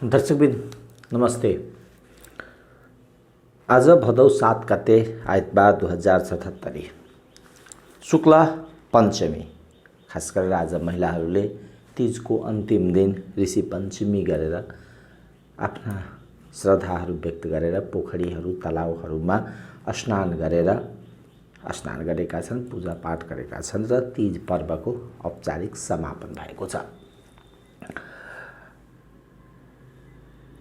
दर्शकबिन नमस्ते। आज भदौ 7 गते आइतबार 2077 शुक्ल पञ्चमी। खास गरेर आज महिलाहरूले तीजको अन्तिम दिन ऋषि पञ्चमी गरेर आफ्ना श्रद्धाहरू व्यक्त गरेर पोखरीहरू तलाउहरूमा स्नान गरेका छन्, पूजापाठ गरेका छन् र तीज पर्वको औपचारिक समापन भएको छ।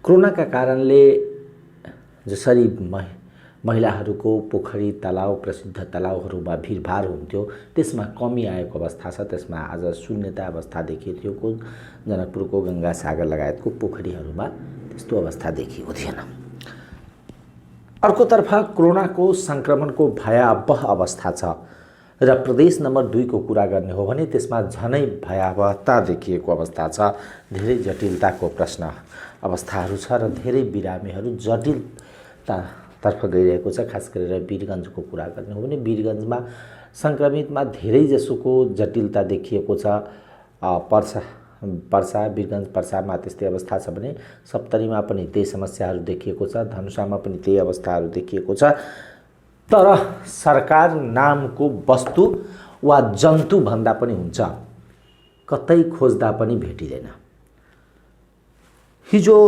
कोरोनाका कारणले जसरी महिलाहरूको पोखरी तलाउ प्रसिद्ध तलाउहरूमा भिडभाड हुन्थ्यो त्यसमा कमी आएको अवस्था छ। त्यसमा आज शून्यता अवस्था देखिएको, जनकपुरको गंगा सागर लगायतको पोखरीहरूमा त्यस्तो अवस्था देखिएको थिएन। अर्कोतर्फ कोरोनाको संक्रमणको भयावह अवस्था छ र प्रदेश नम्बर 2 को कुरा गर्ने हो भने त्यसमा झनै भयावहता देखिएको अवस्था छ। धेरै जटिलताको प्रश्न अवस्थाहरू छ र धेरै बिरामीहरू जटिलतातर्फ गइरहेको छ। खास गरेर वीरगञ्जको कुरा गर्ने हो भने वीरगञ्जमा संक्रमितमा धेरै जसोको जटिलता देखिएको छ। पर्सा वीरगञ्ज पर्सामा त्यस्तै अवस्था छ भने सप्तरीमा पनि त्यही समस्याहरू देखिएको छ, धनुषामा पनि त्यही अवस्थाहरू देखिएको छ। तर सरकार नामको वस्तु वा जन्तु भन्दा पनि हुन्छ, कतै खोज्दा पनि भेटिँदैन। हिजो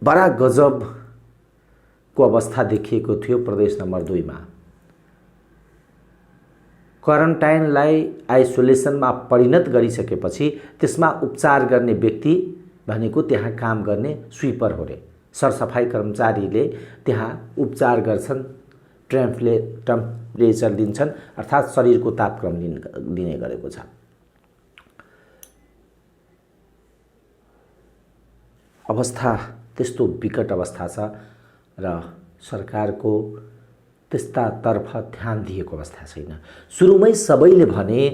बडा गजबको अवस्था देखिएको थियो प्रदेश नम्बर 2 मा। क्वारेन्टाइनलाई आइसोलेसनमा परिणत गरिसकेपछि त्यसमा उपचार गर्ने व्यक्ति भनेको त्यहाँ काम गर्ने स्विपर हो रे। सरसफाई कर्मचारीले त्यहाँ उपचार गर्छन्, टेम्परेचर दिन्छन्, अर्थात् शरीरको तापक्रम दिने गरेको छ। अवस्था त्यस्तो विकट अवस्था छ र सरकारको त्यस्तातर्फ ध्यान दिएको अवस्था छैन। सुरुमै सबैले भने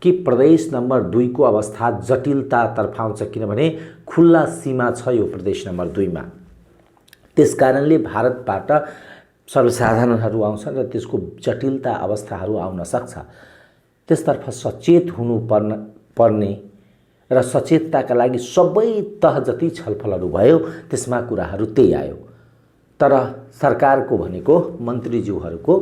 कि प्रदेश नम्बर 2 को अवस्था जटिलतातर्फ आउँछ, किनभने खुल्ला सीमा छ यो प्रदेश नम्बर 2 मा। त्यसकारणले भारतबाट सर्वसाधारणहरू आउँछन् र त्यसको जटिलता अवस्थाहरू आउन सक्छ। त्यसतर्फ सचेत हुनुपर्ने र सचेतताका लागि सबै तह जति छलफलहरू भयो त्यसमा कुराहरू त्यही आयो। तर सरकारको भनेको मन्त्रीज्यूहरूको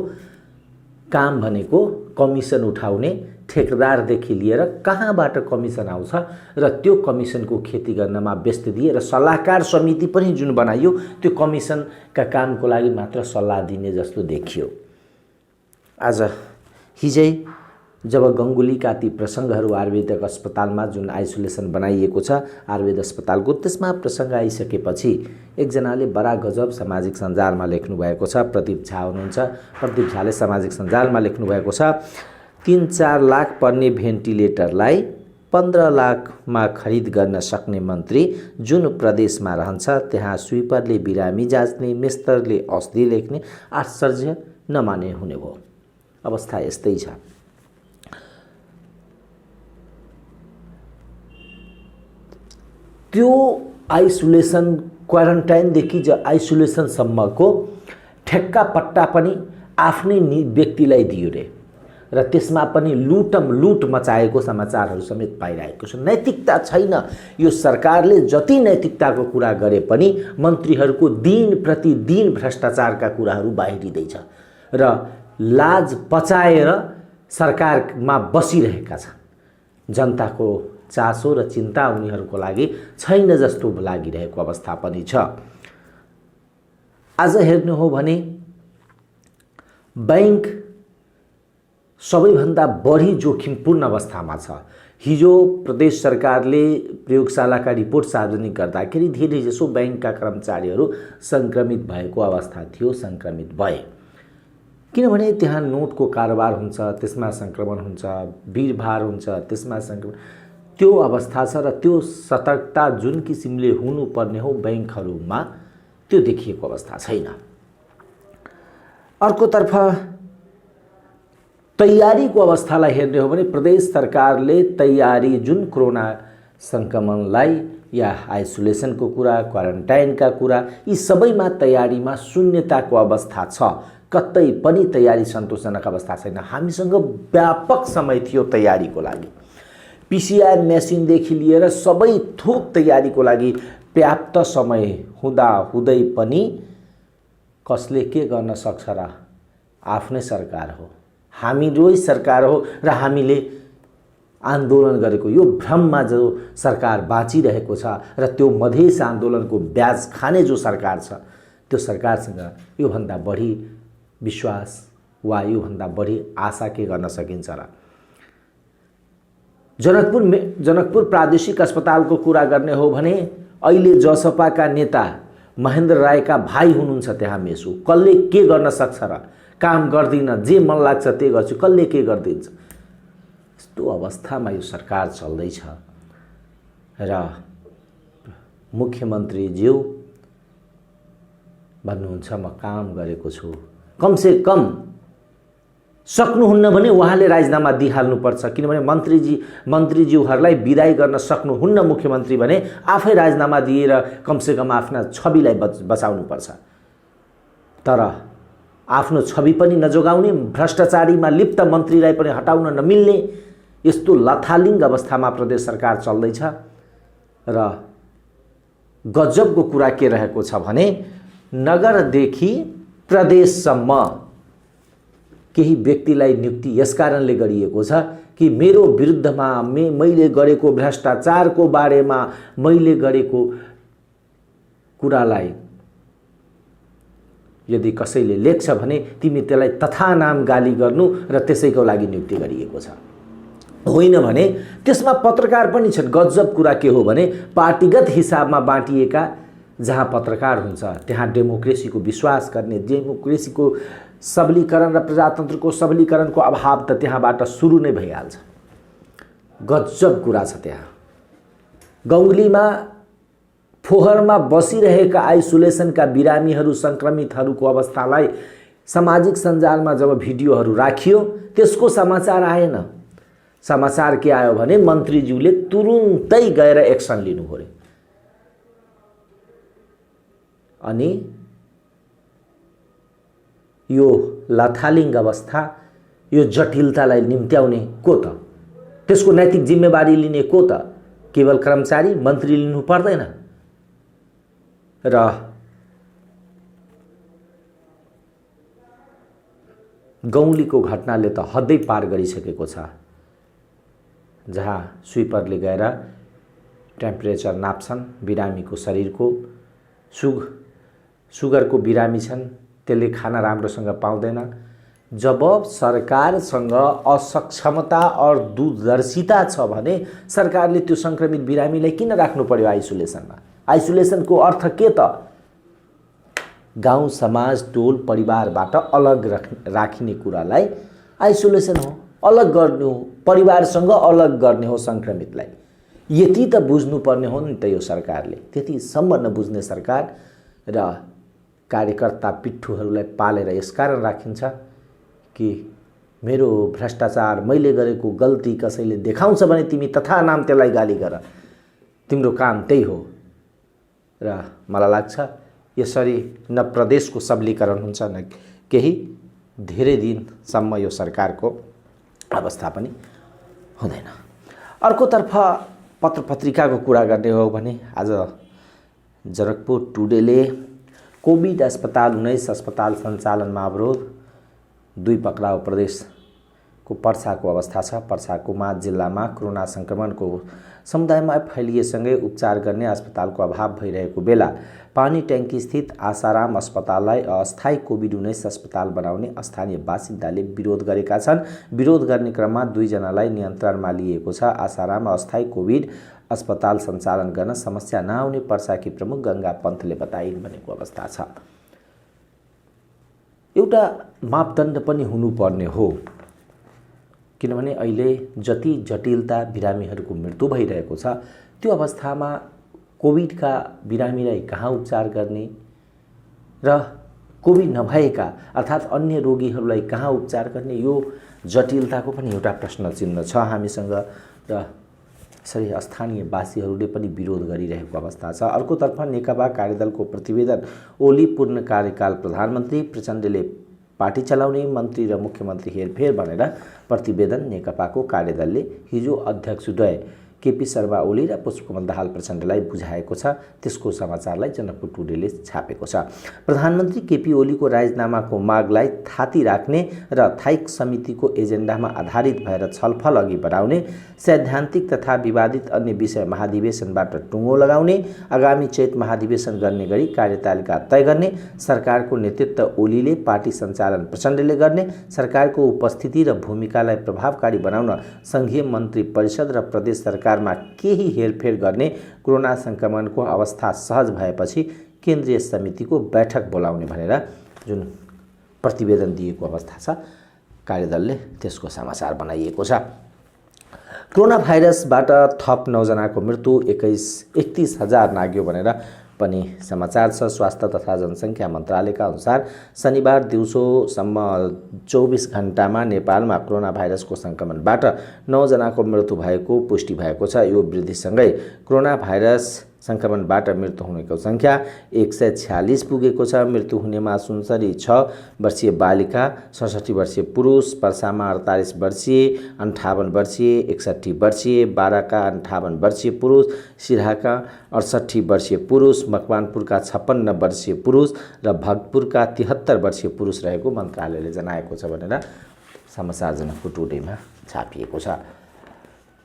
काम भनेको कमिसन उठाउने, ठेकेदारदेखि लिएर कहाँबाट कमिसन आउँछ र त्यो कमिसनको खेती गर्नमा व्यस्त दिए र सल्लाहकार समिति पनि जुन बनाइयो त्यो कमिसनका कामको लागि मात्र सल्लाह दिने जस्तो देखियो। आज हिजै जब गङ्गुलीका ती प्रसङ्गहरू आयुर्वेदिक अस्पतालमा जुन आइसोलेसन बनाइएको छ आयुर्वेद अस्पतालको, त्यसमा प्रसङ्ग आइसकेपछि एकजनाले बडा गजब सामाजिक सञ्जालमा लेख्नु भएको छ। प्रदीप झा हुनुहुन्छ। प्रदीप झाले सामाजिक सञ्जालमा लेख्नु भएको छ, 3-4 लाख पर्ने भेन्टिलेटरलाई 15 लाखमा खरिद गर्न सक्ने मन्त्री जुन प्रदेशमा रहन्छ त्यहाँ स्विपरले बिरामी जाँच्ने, मेस्तरले औषधि लेख्ने, आश्चर्य नमाने हुने भयो। अवस्था यस्तै छ। त्यो आइसोलेसन क्वारेन्टाइनदेखि आइसोलेसनसम्मको ठेक्का पट्टा पनि आफ्नै व्यक्तिलाई दियो रे र त्यसमा पनि लुट मचाएको समाचारहरू समेत पाइरहेको छ। नैतिकता छैन। यो सरकारले जति नैतिकताको कुरा गरे पनि मन्त्रीहरूको दिन प्रतिदिन भ्रष्टाचारका कुराहरू बाहिरिँदैछ र लाज पचाएर सरकारमा बसिरहेका छन्। जनताको चासो र चिन्ता उनीहरूको लागि छैन जस्तो लागिरहेको अवस्था पनि छ। आज हेर्नु हो भने बैंक सबैभन्दा बढी जोखिमपूर्ण अवस्थामा छ। हिजो प्रदेश सरकारले प्रयोगशालाका रिपोर्ट सार्वजनिक गर्दाखेरि धेरै जसो बैंकका कर्मचारीहरू संक्रमित भएको अवस्था थियो, संक्रमित भए। किनभने त्यहाँ नोटको कारोबार हुन्छ, त्यसमा संक्रमण हुन्छ, भिडभाड हुन्छ, त्यसमा संक्रमण, त्यो अवस्था छ र त्यो सतर्कता जुन किसिमले हुनुपर्ने हो बैंकहरूमा त्यो देखिएको अवस्था छैन। अर्कोतर्फ तयारीको अवस्थालाई हेर्ने हो भने प्रदेश सरकारले तयारी जुन कोरोना संक्रमणलाई या आइसोलेसनको कुरा, क्वारेन्टाइनका कुरा, यी सबैमा तयारीमा शून्यताको अवस्था छ। कतै पनि तयारी सन्तोषजनक अवस्था छैन। हामीसँग व्यापक समय थियो तयारीको लागि। पीसीआर मेसिनदेखि लिएर सबै थोक तयारीको लागि पर्याप्त समय हुँदै पनि कसले के गर्न सक्छ र? आफ्नै सरकार हो, हामीकै सरकार हो र हामीले आन्दोलन गरेको यो भ्रममा जो सरकार बाँचिरहेको छ र त्यो मधेस आन्दोलनको ब्याज खाने जो सरकार छ त्यो सरकारसँग योभन्दा बढी विश्वास वा योभन्दा बढी आशा के गर्न सकिन्छ र? जनकपुर प्रादेशिक अस्पतालको कुरा गर्ने हो भने अहिले जसपाका नेता महेन्द्र रायका भाइ हुनुहुन्छ त्यहाँ मेसु। कसले के गर्न सक्छ र? काम गर्दिन, जे मन लाग्छ त्यही गर्छु, कसले के गरिदिन्छ? यस्तो अवस्थामा यो सरकार चल्दैछ र मुख्यमन्त्रीज्यू भन्नुहुन्छ म काम गरेको छु। कमसे कम सक्नुहुन्न भने उहाँले राजीनामा दिइहाल्नुपर्छ, किनभने मन्त्रीज्यूहरूलाई विदाई गर्न सक्नुहुन्न मुख्यमन्त्री भने आफै राजीनामा दिएर कमसेकम आफ्ना छविलाई बचाउनुपर्छ। तर आफ्नो छवि पनि नजोगाउने, भ्रष्टाचारीमा लिप्त मन्त्रीलाई पनि हटाउन नमिल्ने यस्तो लथालिङ्ग अवस्थामा प्रदेश सरकार चल्दैछ र गजबको कुरा के रहेको छ भने नगरदेखि प्रदेशसम्म केही व्यक्तिलाई नियुक्ति यसकारणले गरिएको छ कि मेरो विरुद्धमा मैले गरेको भ्रष्टाचारको बारेमा मैले गरेको कुरालाई यदि कसैले लेख्छ भने तिमी त्यसलाई तथानाम गाली गर्नु र त्यसैको लागि नियुक्ति गरिएको छ। होइन भने त्यसमा पत्रकार पनि छन्। गजब कुरा के हो भने पार्टीगत हिसाबमा बाँटिएका जहाँ पत्रकार हुन्छ त्यहाँ डेमोक्रेसीको विश्वास गर्ने, डेमोक्रेसीको सबलीकरण र प्रजातन्त्रको सबलीकरणको अभाव त त्यहाँबाट सुरु नै भइहाल्छ। गजब कुरा छ त्यहाँ। गौंगलीमा फोहरमा बसिरहेका आइसोलेसनका बिरामीहरू, संक्रमितहरूको अवस्थालाई सामाजिक सञ्जालमा जब भिडियोहरू राखियो त्यसको समाचार आएन। समाचार के आयो भने मन्त्रीज्यूले तुरुन्तै गएर एक्सन लिनु पर्यो। अनि यो लथालिङ्ग अवस्था, यो जटिलतालाई निम्त्याउने को त? त्यसको नैतिक जिम्मेवारी लिने को त? केवल कर्मचारी, मन्त्री लिनु पर्दैन? र गौंलीको घटनाले त हदै पार गरिसकेको छ, जहाँ स्विपरले गएर टेम्परेचर नाप्छन् बिरामीको शरीरको। सुगरको बिरामी छन्, त्यसले खाना राम्रोसँग पाउँदैन। जब सरकारसँग असक्षमता और दूरदर्शिता छ भने सरकारले त्यो संक्रमित बिरामीलाई किन राख्नु पर्यो आइसोलेसनमा? आइसोलेसनको अर्थ के त? गाउँ समाज टोल परिवारबाट अलग राखिने कुरालाई आइसोलेसन हो, अलग गर्ने हो, परिवारसँग अलग गर्ने हो संक्रमितलाई। यति त बुझ्नुपर्ने हो नि त यो सरकारले। त्यतिसम्म नबुझ्ने सरकार र कार्यकर्ता पिट्ठुहरूलाई पालेर यसकारण राखिन्छ कि मेरो भ्रष्टाचार, मैले गरेको गल्ती कसैले देखाउँछ भने तिमी तथानाम त्यसलाई गाली गर, तिम्रो काम त्यही हो। र मलाई लाग्छ यसरी न प्रदेशको सबलीकरण हुन्छ न केही। धेरै दिनसम्म यो सरकारको अवस्था पनि हुँदैन। अर्कोतर्फ पत्र पत्रिकाको कुरा गर्ने हो भने आज जनकपुर टुडेले कोभिड अस्पताल 19 अस्पताल सञ्चालनमा अवरोध, 2 पक्राउ प्रदेशको पर्साको अवस्था छ। पर्साको माथ जिल्लामा कोरोना संक्रमणको समुदायमा फैलिएसँगै उपचार गर्ने अस्पतालको अभाव भइरहेको बेला पानी ट्याङ्की स्थित आसाराम अस्पताललाई अस्थायी कोभिड-19 अस्पताल बनाउने स्थानीय बासिन्दाले विरोध गरेका छन्। विरोध गर्ने क्रममा 2 जनालाई नियन्त्रणमा लिएको छ। आसाराम अस्थायी कोभिड अस्पताल सञ्चालन गर्न समस्या नआउने पर्साकी प्रमुख गंगा पन्तले बताइन् भनेको अवस्था छ। एउटा मापदण्ड पनि हुनुपर्ने हो, किनभने अहिले जति जटिलता बिरामीहरूको मृत्यु भइरहेको छ त्यो अवस्थामा कोभिडका बिरामीलाई कहाँ उपचार गर्ने र कोभिड नभएका अर्थात् अन्य रोगीहरूलाई कहाँ उपचार गर्ने, यो जटिलताको पनि एउटा प्रश्न चिन्ह छ हामीसँग। र यसरी स्थानीय वासीहरूले पनि विरोध गरिरहेको अवस्था छ। अर्कोतर्फ नेकपा कार्यदलको प्रतिवेदन, ओली पूर्ण कार्यकाल प्रधानमन्त्री, प्रचण्डले पार्टी चलाउने, मन्त्री र मुख्यमन्त्री हेरफेर भनेर प्रतिवेदन नेकपाको कार्यदलले हिजो अध्यक्षद्वय केपी शर्मा ओली र पुष्पकमल दाहाल प्रचण्डलाई बुझाएको छ, त्यसको समाचारलाई जनकपुर टुडेले छापेको छ। प्रधानमन्त्री केपी ओलीको राजीनामाको मागलाई थाती राख्ने र थाइक समितिको एजेन्डामा आधारित भएर छलफल अघि बढाउने, सैद्धान्तिक तथा विवादित अन्य विषय महाधिवेशनबाट टुङ्गो लगाउने, आगामी चैत महाधिवेशन गर्ने गरी कार्यतालिका तय गर्ने, सरकारको नेतृत्व ओलीले, पार्टी सञ्चालन प्रचण्डले गर्ने, सरकारको उपस्थिति र भूमिकालाई प्रभावकारी बनाउन संघीय मन्त्री परिषद र प्रदेश सरकारमा केही हेरफेर गर्ने, कोरोना संक्रमणको अवस्था सहज भएपछि केन्द्रीय समितिको बैठक बोलाउने भनेर जुन प्रतिवेदन दिएको अवस्था छ, कार्यदलले त्यसको समाचार बनाइएको छ। कोरोना भाइरसबाट थप 9 जनाको मृत्यु, 31,000 नाग्यो भनेर पनि समाचार छ। स्वास्थ्य तथा जनसङ्ख्या मन्त्रालयका अनुसार शनिबार दिउँसोसम्म 24 घण्टामा नेपालमा कोरोना भाइरसको सङ्क्रमणबाट 9 जनाको मृत्यु भएको पुष्टि भएको छ। यो वृद्धिसँगै कोरोना भाइरस सङ्क्रमणबाट मृत्यु हुनेको सङ्ख्या 146 पुगेको छ। मृत्यु हुनेमा सुनसरी 6 वर्षीय बालिका, 67 वर्षीय पुरुष, पर्सामा 48 वर्षीय, 58 वर्षीय, 61 वर्षीय, बाराका 58 वर्षीय पुरुष, सिराहाका 68 वर्षीय पुरुष, मकवानपुरका 56 वर्षीय पुरुष र भगतपुरका 73 वर्षीय पुरुष रहेको मन्त्रालयले जनाएको छ भनेर समाचार जनकपुर टुडेमा छापिएको छ।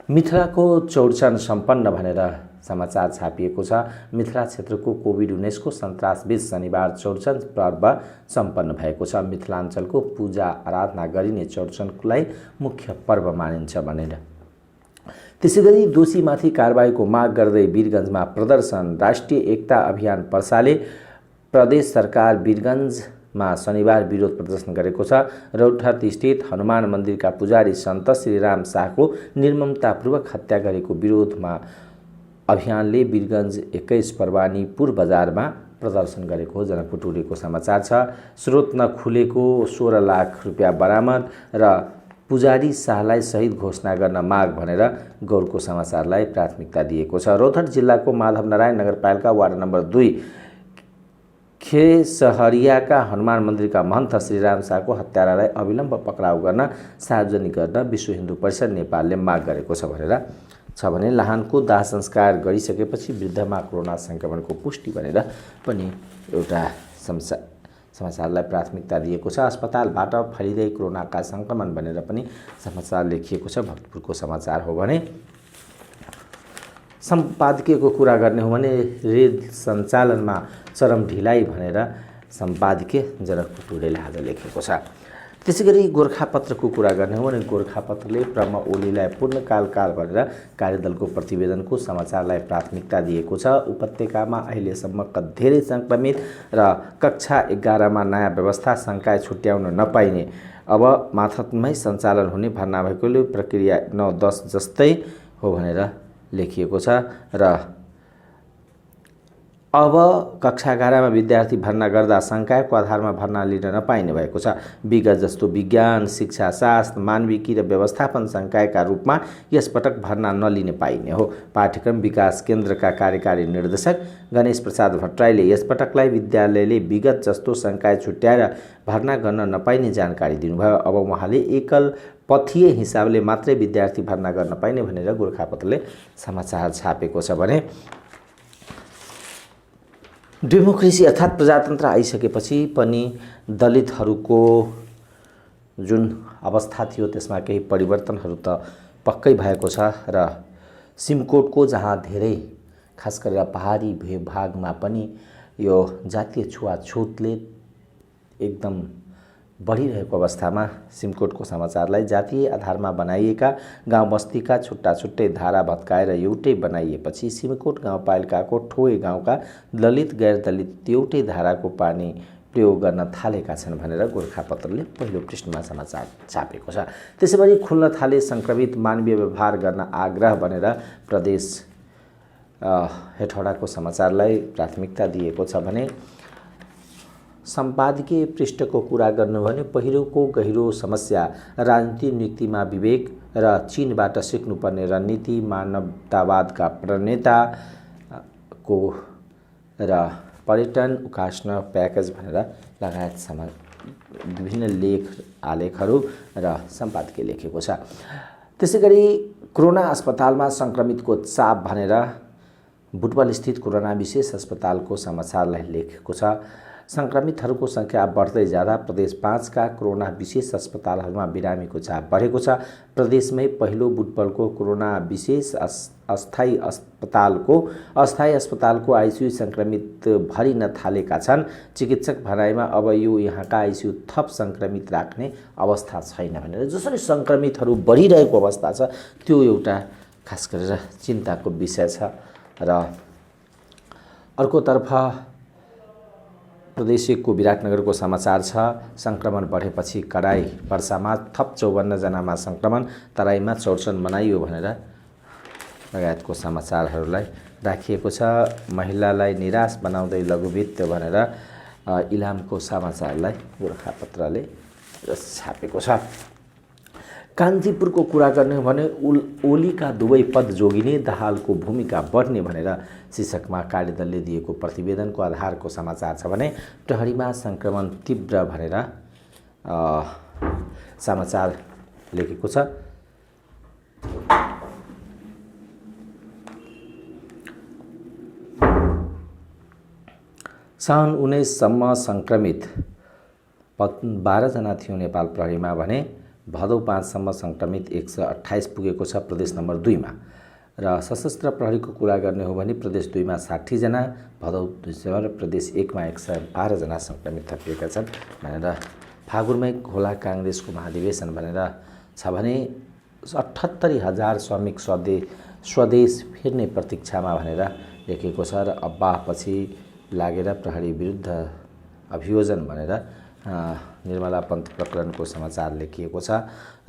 मिथिलाको चौरचन सम्पन्न भनेर समाचार छापिएको छ। मिथिला क्षेत्रको कोभिड-19 सन्तासबीच शनिबार चौरचन पर्व सम्पन्न भएको छ। मिथिलाञ्चलको पूजा आराधना गरिने चौरचनलाई मुख्य पर्व मानिन्छ भनेर। त्यसैगरी दोषीमाथि कारबाहीको माग गर्दै वीरगञ्जमा प्रदर्शन। राष्ट्रिय एकता अभियान पर्साले प्रदेश सरकार वीरगञ्जमा शनिबार विरोध प्रदर्शन गरेको छ। रौतहट स्थित हनुमान मन्दिरका पुजारी सन्त श्रीराम शाहको निर्ममतापूर्वक हत्या गरेको विरोधमा अभियानले वीरगञ्ज 21 परवानीपुर बजारमा प्रदर्शन गरेको हो, जनकपुर टुडेको समाचार छ। स्रोत नखुलेको 16 लाख रुपियाँ बरामद र पुजारी शाहलाई शहीद घोषणा गर्न माग भनेर गौरको समाचारलाई प्राथमिकता दिएको छ। रौतहट जिल्लाको माधवनारायण नगरपालिका वार्ड नम्बर 2 खेसहरियाका हनुमान मन्दिरका महन्त श्रीराम शाहको हत्यारालाई अविलम्ब पक्राउ गर्न, सार्वजनिक गर्न विश्व हिन्दू परिषद नेपालले माग गरेको छ भने लाहानको दाह संस्कार गरिसकेपछि वृद्धमा कोरोना संक्रमणको पुष्टि भनेर पनि एउटा समाचारलाई प्राथमिकता दिएको छ। अस्पतालबाट फैलिँदै कोरोनाका संक्रमण भनेर पनि समाचार लेखिएको छ। भक्तपुरको समाचार हो भने सम्पादकीयको कुरा गर्ने हो भने रेल सञ्चालनमा चरम ढिलाइ भनेर सम्पादकीय जनकपुर टुडेले आज लेखेको छ। त्यसैगरी गोरखापत्रको कुरा गर्ने हो भने गोरखापत्रले ब्रह्म ओलीलाई पूर्णकाल भनेर कार्यदलको प्रतिवेदनको समाचारलाई प्राथमिकता दिएको छ। उपत्यकामा अहिलेसम्म धेरै सङ्क्रमित र कक्षा 11मा नयाँ व्यवस्था संकाय छुट्याउन नपाइने, अब माथामै सञ्चालन हुने भर्ना भएकोले प्रक्रिया 9-10 जस्तै हो भनेर लेखिएको छ र अब कक्षा 11मा विद्यार्थी भर्ना गर्दा संकायको आधारमा भर्ना लिन नपाइने भएको छ। विगत जस्तो विज्ञान, शिक्षा शास्त्र, मानविकी र व्यवस्थापन संकायका रूपमा यसपटक भर्ना नलिने पाइने हो। पाठ्यक्रम विकास केन्द्रका कार्यकारी निर्देशक गणेश प्रसाद भट्टराईले यसपटकलाई विद्यालयले विगत जस्तो संकाय छुट्याएर भर्ना गर्न नपाइने जानकारी दिनुभयो। अब उहाँले एकल पथीय हिसाबले मात्रै विद्यार्थी भर्ना गर्न पाइने भनेर गोरखापत्रले समाचार छापेको छ भने डेमोक्रेसी अर्थात् प्रजातन्त्र आइसकेपछि पनि दलितहरूको जुन अवस्था थियो त्यसमा केही परिवर्तनहरू त पक्कै भएको छ र सिमकोटको जहाँ धेरै खास गरेर पहाडी भूभागमा पनि यो जातीय छुवाछुतले एकदम बढिरहेको अवस्थामा सिमकोटको समाचारलाई जातीय आधारमा बनाइएका गाउँ बस्तीका छुट्टा छुट्टै धारा भत्काएर एउटै बनाइएपछि सिमकोट गाउँपालिकाको ठोए गाउँका दलित गैर दलित एउटै धाराको पानी प्रयोग गर्न थालेका छन् भनेर गोरखापत्रले पहिलो पृष्ठमा समाचार छापेको छ। त्यसैगरी खुल्न थाले संक्रमित मानवीय व्यवहार गर्न आग्रह भनेर प्रदेश हेटौडाको समाचारलाई प्राथमिकता दिएको छ भने सम्पादकीय पृष्ठको कुरा गर्नु भने पहिरोको गहिरो समस्या, राजनीति नियुक्तिमा विवेक र चीनबाट सिक्नुपर्ने रणनीति, मानवतावादका प्रणेताको र पर्यटन उकास्न प्याकेज भनेर लगायत विभिन्न लेख आलेखहरू र सम्पादकीय लेखेको छ। त्यसैगरी कोरोना अस्पतालमा संक्रमितको चाप भनेर बुटवल स्थित कोरोना विशेष अस्पतालको समाचारलाई लेखेको छ। संक्रमितहरूको संख्या बढ्दै जाँदा प्रदेश 5 का कोरोना विशेष अस्पतालहरूमा बिरामीको चाप बढेको छ। प्रदेशमै पहिलो बुटवलको कोरोना विशेष अस्थायी अस्पतालको आइसियु संक्रमित भरिन थालेका छन्। चिकित्सक भनाइमा अब यो यहाँका आइसियु थप संक्रमित राख्ने अवस्था छैन भनेर जसरी संक्रमितहरू बढिरहेको अवस्था छ त्यो एउटा खास गरेर चिन्ताको विषय छ। र अर्कोतर्फ प्रदेश 1 को विराटनगरको समाचार छ। संक्रमण बढेपछि कडाई, पर्सामा थप 54 जनामा संक्रमण, तराईमा 64 मनाइयो भनेर लगायतको समाचारहरूलाई राखिएको छ। महिलालाई निराश बनाउँदै लघुवित्त भनेर इलामको समाचारलाई गोरखापत्रले छापेको छ। कान्तिपुरको कुरा गर्ने हो भने ओलीका दुवै पद जोगिने, दाहालको भूमिका बढ्ने भनेर शीर्षकमा कार्यदलले दिएको प्रतिवेदनको आधारको समाचार छ भने प्रहरीमा संक्रमण तीव्र भनेर समाचार लेखेको छ। साउन 19 सम्म संक्रमित 12 जना थियो नेपाल प्रहरीमा भने भदौ 5 सम्म संक्रमित 128 पुगेको छ प्रदेश नम्बर 2 मा। र सशस्त्र प्रहरीको कुरा गर्ने हो भने प्रदेश 2 मा 60 जना, भदौ 200 र प्रदेश 1 मा 112 जना संक्रमित थपिएका छन् भनेर फागुनमै होला कांग्रेसको महाधिवेशन भनेर छ भने 78,000 श्रमिक स्वदेश फिर्ने प्रतीक्षामा भनेर लेखेको छ। र अब्बाहपछि लागेर प्रहरी विरुद्ध अभियोजन भनेर निर्मला पन्त प्रकरणको समाचार लेखिएको छ।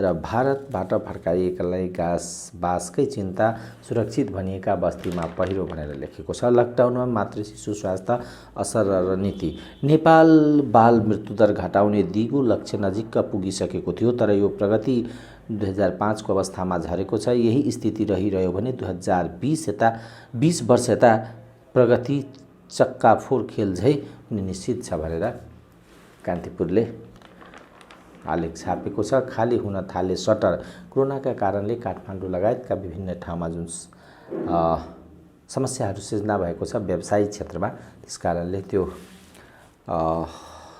र भारतबाट फर्काइएकालाई बासकै चिन्ता, सुरक्षित भनिएका बस्तीमा पहिरो भनेर लेखेको छ। लकडाउनमा मातृ शिशु स्वास्थ्य असर र नीति। नेपाल बाल मृत्युदर घटाउने दिगो लक्ष्य नजिक पुगिसकेको थियो, तर यो प्रगति 2005 को अवस्थामा झरेको छ। यही स्थिति रहिरह्यो भने 2020 वर्ष यता प्रगति चक्काफोर खेल झै निश्चित छ भनेर कान्तिपुरले आलेख छापेको छ। खाली हुन थाले सटर। कोरोनाका कारणले काठमाडौँ लगायतका विभिन्न ठाउँमा जुन समस्याहरू सिर्जना भएको छ व्यावसायिक क्षेत्रमा, त्यसकारणले त्यो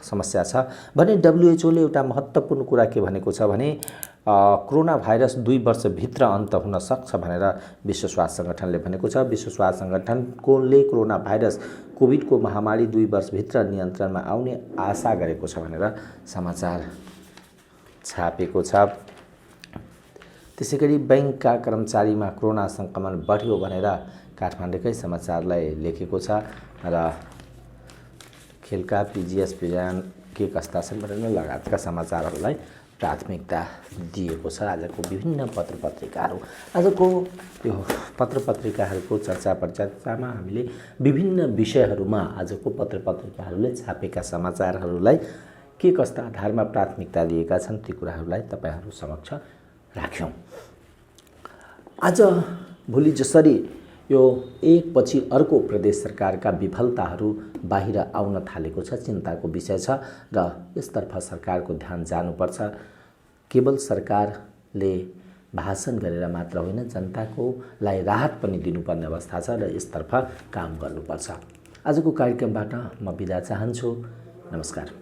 समस्या छ भने WHO ले एउटा महत्त्वपूर्ण कुरा के भनेको छ भने कोरोना भाइरस 2 वर्षभित्र अन्त हुन सक्छ भनेर विश्व स्वास्थ्य संगठनले भनेको छ। विश्व स्वास्थ्य संगठनले कोरोना भाइरस कोभिडको महामारी 2 वर्षभित्र नियन्त्रणमा आउने आशा गरेको छ भनेर समाचार छापेको छ। त्यसैगरी बैंकका कर्मचारीमा कोरोना संक्रमण बढ्यो भनेर काठमाडौँकै समाचारलाई लेखेको छ। र खेलका PGS विजयन के कस्ता छन् भनेर लगायतका समाचारहरूलाई प्राथमिकता दिएको छ। आजको विभिन्न पत्रपत्रिकाहरू, आजको यो पत्रपत्रिकाहरूको चर्चा परिचर्चामा हामीले विभिन्न विषयहरूमा आजको पत्रपत्रिकाहरूले छापेका समाचारहरूलाई के कस्ता आधारमा प्राथमिकता दिएका छन् ती कुराहरूलाई तपाईहरू समक्ष राख्यौं। आज भोलि जसरी यो एकपछि अर्को प्रदेश सरकारका विफलताहरू बाहिर आउन थालेको छ, चिन्ताको विषय छ र यसतर्फ सरकारको ध्यान जानुपर्छ। केवल सरकारले भाषण गरेर मात्र होइन, जनताकोलाई राहत पनि दिनुपर्ने अवस्था छ र यसतर्फ काम गर्नुपर्छ। आजको कार्यक्रमबाट म बिदा चाहन्छु। नमस्कार।